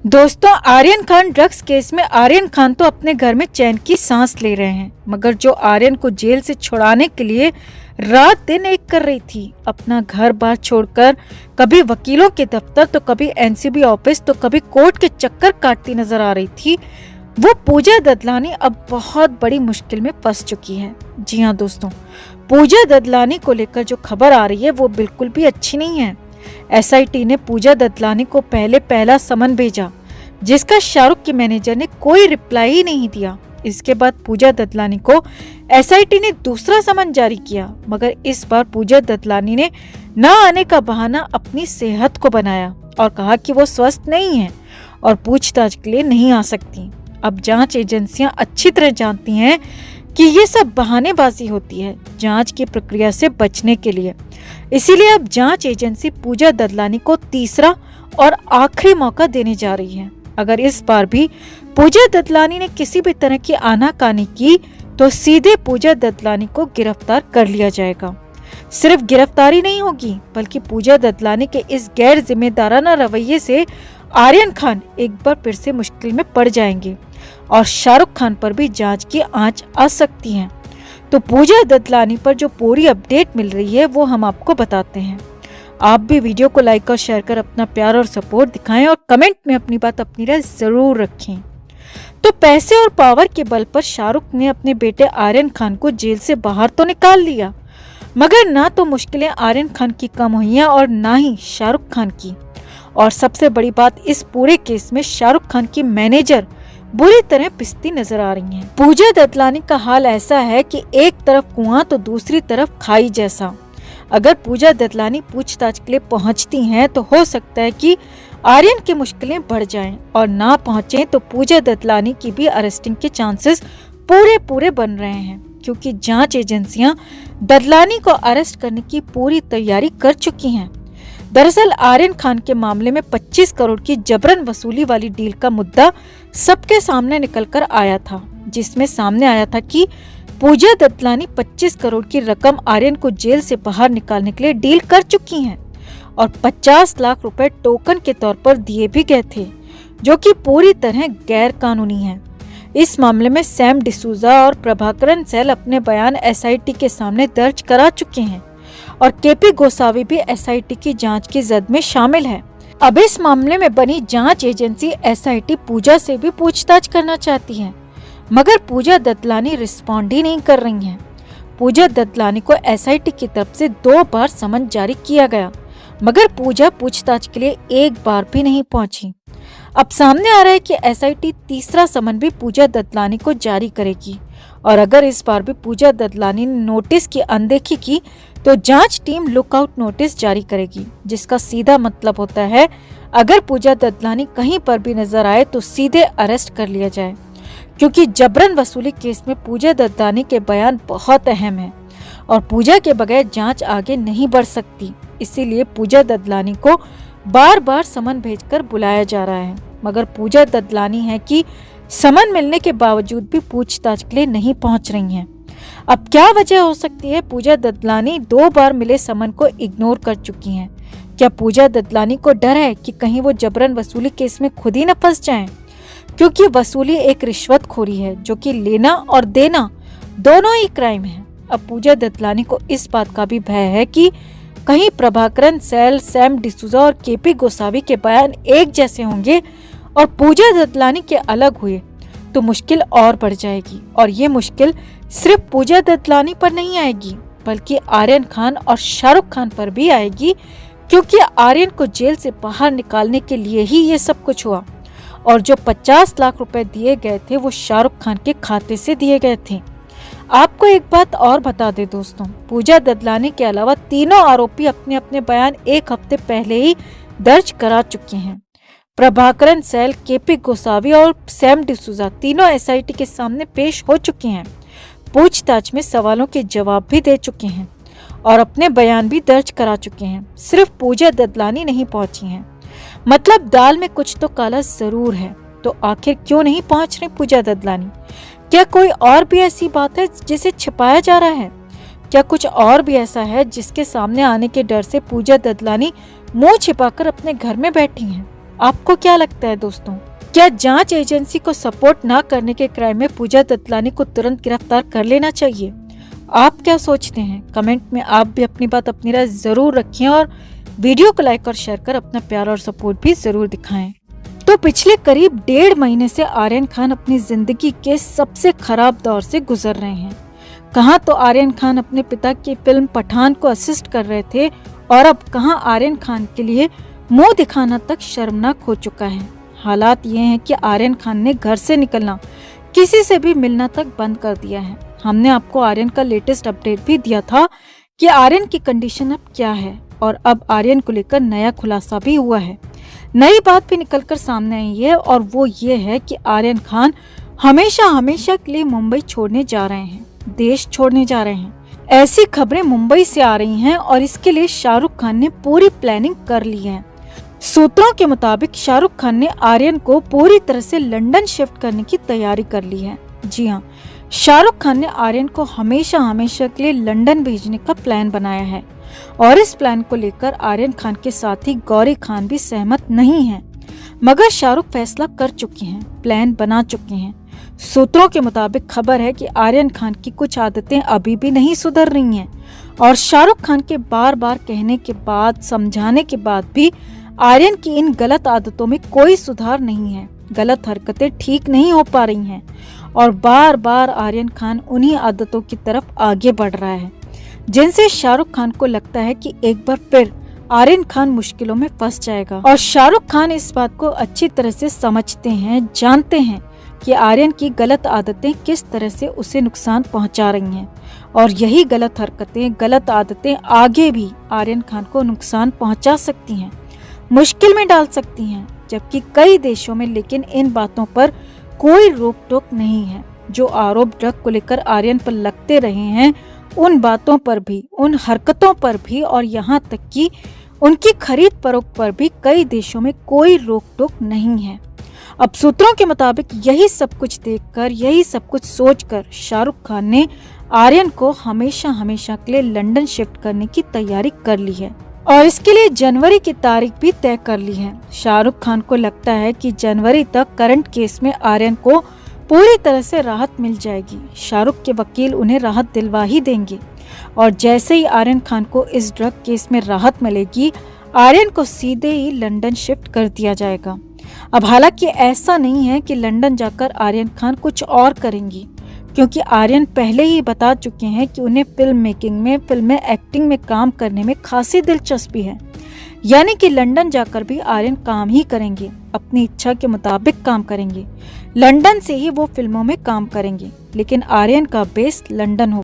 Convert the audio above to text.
दोस्तों, Aryan Khan drugs case में आर्यन खान तो अपने घर में चैन की सांस ले रहे हैं, मगर जो आर्यन को जेल से छुड़ाने के लिए रात दिन एक कर रही थी, अपना घर बार छोड़कर कभी वकीलों के दफ्तर तो कभी एनसीबी ऑफिस तो कभी कोर्ट के चक्कर काटती नजर आ रही थी, वो पूजा ददलानी अब बहुत बड़ी मुश्किल में फंस चुकी है। जी हाँ दोस्तों, पूजा ददलानी को लेकर जो खबर आ रही है वो बिल्कुल भी अच्छी नहीं है। एसआईटी ने पूजा ददलानी को पहला समन भेजा, जिसका शाहरुख के मैनेजर ने कोई रिप्लाई ही नहीं दिया। इसके बाद पूजा ददलानी को एसआईटी ने दूसरा समन जारी किया, मगर इस बार पूजा ददलानी ने न आने का बहाना अपनी सेहत को बनाया और कहा कि वो स्वस्थ नहीं है और पूछताछ के लिए नहीं आ सकती। अब जांच एजेंसियां अच्छी तरह जानती हैं कि ये सब बहानेबाजी होती है जांच की प्रक्रिया से बचने के लिए। इसीलिए अब जांच एजेंसी पूजा ददलानी को तीसरा और आखिरी मौका देने जा रही है। अगर इस बार भी पूजा ददलानी ने किसी भी तरह की आनाकानी की तो सीधे पूजा ददलानी को गिरफ्तार कर लिया जाएगा। सिर्फ गिरफ्तारी नहीं होगी, बल्कि पूजा ददलानी के इस गैर जिम्मेदाराना रवैये से आर्यन खान एक बार फिर से मुश्किल में पड़ जाएंगे और शाहरुख खान पर भी जांच की आंच आ सकती है। तो पूजा ददलानी पर जो पूरी अपडेट मिल रही है वो हम आपको बताते हैं। आप भी वीडियो को लाइक और शेयर कर अपना प्यार और सपोर्ट दिखाएं और कमेंट में अपनी बात अपनी राय जरूर रखें। तो पैसे और पावर के बल पर शाहरुख ने अपने बेटे आर्यन खान को जेल से बाहर तो निकाल लिया, मगर ना तो मुश्किलें आर्यन खान की कम हुई हैं और ना ही शाहरुख खान की। और सबसे बड़ी बात, इस पूरे केस में शाहरुख खान की मैनेजर बुरी तरह पिसती नजर आ रही हैं। पूजा ददलानी का हाल ऐसा है कि एक तरफ कुआं तो दूसरी तरफ खाई जैसा। अगर पूजा ददलानी पूछताछ के लिए पहुंचती हैं तो हो सकता है कि आर्यन की मुश्किलें बढ़ जाएं, और ना पहुंचे तो पूजा ददलानी की भी अरेस्टिंग के चांसेस पूरे बन रहे हैं, क्योंकि जांच एजेंसियां ददलानी को अरेस्ट करने की पूरी तैयारी कर चुकी हैं। दरअसल आर्यन खान के मामले में 25 करोड़ की जबरन वसूली वाली डील का मुद्दा सबके सामने निकल कर आया था, जिसमें सामने आया था कि पूजा ददलानी 25 करोड़ की रकम आर्यन को जेल से बाहर निकालने के लिए डील कर चुकी हैं और 50 लाख रुपए टोकन के तौर पर दिए भी गए थे, जो कि पूरी तरह गैर कानूनी है। इस मामले में सैम डिसूजा और प्रभाकरन सैल अपने बयान एसआईटी के सामने दर्ज करा चुके हैं और केपी गोसावी भी एसआईटी की जांच की जद में शामिल है। अब इस मामले में बनी जांच एजेंसी एसआईटी पूजा से भी पूछताछ करना चाहती है, मगर पूजा ददलानी रिस्पॉन्ड ही नहीं कर रही हैं। पूजा ददलानी को एसआईटी की तरफ से 2 बार समन जारी किया गया, मगर पूजा पूछताछ के लिए एक बार भी नहीं पहुंची। अब सामने आ रहा है कि एसआईटी तीसरा समन भी पूजा ददलानी को जारी करेगी, और अगर इस बार भी पूजा ददलानी ने नोटिस की अनदेखी की तो जांच टीम लुकआउट नोटिस जारी करेगी, जिसका सीधा मतलब होता है अगर पूजा ददलानी कहीं पर भी नजर आए तो सीधे अरेस्ट कर लिया जाए, क्योंकि जबरन वसूली केस में पूजा ददलानी के बयान बहुत अहम है और पूजा के बगैर जांच आगे नहीं बढ़ सकती। इसीलिए पूजा ददलानी को बार बार समन भेजकर बुलाया जा रहा है, मगर पूजा ददलानी है कि समन मिलने के बावजूद भी पूछताछ के लिए नहीं पहुंच रही हैं। अब क्या वजह हो सकती है? पूजा ददलानी 2 बार मिले समन को इग्नोर कर चुकी हैं। क्या पूजा ददलानी को डर है कि कहीं वो जबरन वसूली केस में खुद ही न फंस जाएं? क्योंकि वसूली एक रिश्वतखोरी है, जो कि लेना और देना दोनों ही क्राइम है। अब पूजा ददलानी को इस बात का भी भय है कि कहीं प्रभाकरन सैल, सैम डिसूजा और केपी गोसावी के बयान एक जैसे होंगे और पूजा ददलानी के अलग हुए तो मुश्किल और बढ़ जाएगी। और ये मुश्किल सिर्फ पूजा ददलानी पर नहीं आएगी, बल्कि आर्यन खान और शाहरुख खान पर भी आएगी, क्योंकि आर्यन को जेल से बाहर निकालने के लिए ही ये सब कुछ हुआ और जो 50 लाख रुपए दिए गए थे वो शाहरुख खान के खाते से दिए गए थे। आपको एक बात और बता दे दोस्तों, पूजा ददलानी के अलावा तीनों आरोपी अपने अपने बयान 1 हफ्ते पहले ही दर्ज करा चुके हैं। प्रभाकरन सैल, केपी गोसावी और सैम डिसूजा तीनों एसआईटी के सामने पेश हो चुके हैं, पूछताछ में सवालों के जवाब भी दे चुके हैं और अपने बयान भी दर्ज करा चुके हैं। सिर्फ पूजा ददलानी नहीं पहुंची हैं, मतलब दाल में कुछ तो काला जरूर है। तो आखिर क्यों नहीं पहुंच रही पूजा ददलानी? क्या कोई और भी ऐसी बात है जिसे छिपाया जा रहा है? क्या कुछ और भी ऐसा है जिसके सामने आने के डर से पूजा ददलानी मुंह छिपाकर अपने घर में बैठी हैं? आपको क्या लगता है दोस्तों? क्या जांच एजेंसी को सपोर्ट ना करने के क्राइम में पूजा दत्तलानी को तुरंत गिरफ्तार कर लेना चाहिए? आप क्या सोचते हैं? कमेंट में आप भी अपनी बात, अपनी राय जरूर रखें और वीडियो को लाइक और शेयर कर अपना प्यार और सपोर्ट भी जरूर दिखाएं। तो पिछले करीब 1.5 महीने से आर्यन खान अपनी जिंदगी के सबसे खराब दौर से गुजर रहे हैं। कहाँ तो आर्यन खान अपने पिता की फिल्म पठान को असिस्ट कर रहे थे और अब कहाँ आर्यन खान के लिए मुंह दिखाना तक शर्मनाक हो चुका है। हालात ये हैं कि आर्यन खान ने घर से निकलना, किसी से भी मिलना तक बंद कर दिया है। हमने आपको आर्यन का लेटेस्ट अपडेट भी दिया था कि आर्यन की कंडीशन अब क्या है और अब आर्यन को लेकर नया खुलासा भी हुआ है। नई बात भी निकलकर सामने आई है और वो ये है कि आर्यन खान हमेशा के लिए मुंबई छोड़ने जा रहे हैं, देश छोड़ने जा रहे हैं। ऐसी खबरें मुंबई से आ रही हैं और इसके लिए शाहरुख खान ने पूरी प्लानिंग कर ली है। सूत्रों के मुताबिक शाहरुख खान ने आर्यन को पूरी तरह से लंदन शिफ्ट करने की तैयारी कर ली है। जी हाँ, शाहरुख खान ने आर्यन को हमेशा के लिए लंदन भेजने का प्लान बनाया है और इस प्लान को लेकर आर्यन खान के साथ ही गौरी खान भी सहमत नहीं है, मगर शाहरुख फैसला कर चुके हैं, प्लान बना चुके हैं। सूत्रों के मुताबिक खबर है कि आर्यन खान की कुछ आदतें अभी भी नहीं सुधर रही हैं और शाहरुख खान के बार कहने के बाद, समझाने के बाद भी आर्यन की इन गलत आदतों में कोई सुधार नहीं है। गलत हरकतें ठीक नहीं हो पा रही हैं और बार आर्यन खान उन्हीं आदतों की तरफ आगे बढ़ रहा है जिनसे शाहरुख खान को लगता है कि एक बार फिर आर्यन खान मुश्किलों में फंस जाएगा। और शाहरुख खान इस बात को अच्छी तरह से समझते हैं, जानते हैं कि आर्यन की गलत आदतें किस तरह से उसे नुकसान पहुंचा रही हैं और यही गलत हरकतें, गलत आदतें आगे भी आर्यन खान को नुकसान पहुंचा सकती हैं, मुश्किल में डाल सकती हैं। जबकि कई देशों में लेकिन इन बातों पर कोई रोक टोक नहीं है। जो आरोप ड्रग को लेकर आर्यन पर लगते रहे हैं, उन बातों पर भी, उन हरकतों पर भी और यहाँ तक कि उनकी खरीद फरोख्त पर भी कई देशों में कोई रोक टोक नहीं है। अब सूत्रों के मुताबिक यही सब कुछ देखकर, यही सब कुछ सोचकर शाहरुख खान ने आर्यन को हमेशा के लिए लंदन शिफ्ट करने की तैयारी कर ली है और इसके लिए जनवरी की तारीख भी तय कर ली है। शाहरुख खान को लगता है कि जनवरी तक करंट केस में आर्यन को पूरी तरह से राहत मिल जाएगी। शाहरुख के वकील उन्हें राहत दिलवा ही देंगे और जैसे ही आर्यन खान को इस ड्रग केस में राहत मिलेगी, आर्यन को सीधे ही लंदन शिफ्ट कर दिया जाएगा। अब हालांकि ऐसा नहीं है कि लंदन जाकर आर्यन खान कुछ और करेंगी, क्योंकि आर्यन पहले ही बता चुके हैं कि उन्हें फिल्म मेकिंग में, फिल्म में एक्टिंग में काम करने में खासी दिलचस्पी है। यानी कि लंदन जाकर भी आर्यन काम ही करेंगे, अपनी इच्छा के मुताबिक काम करेंगे। लंदन से ही वो फिल्मों में काम करेंगे, लेकिन आर्यन का बेस लंदन होगा।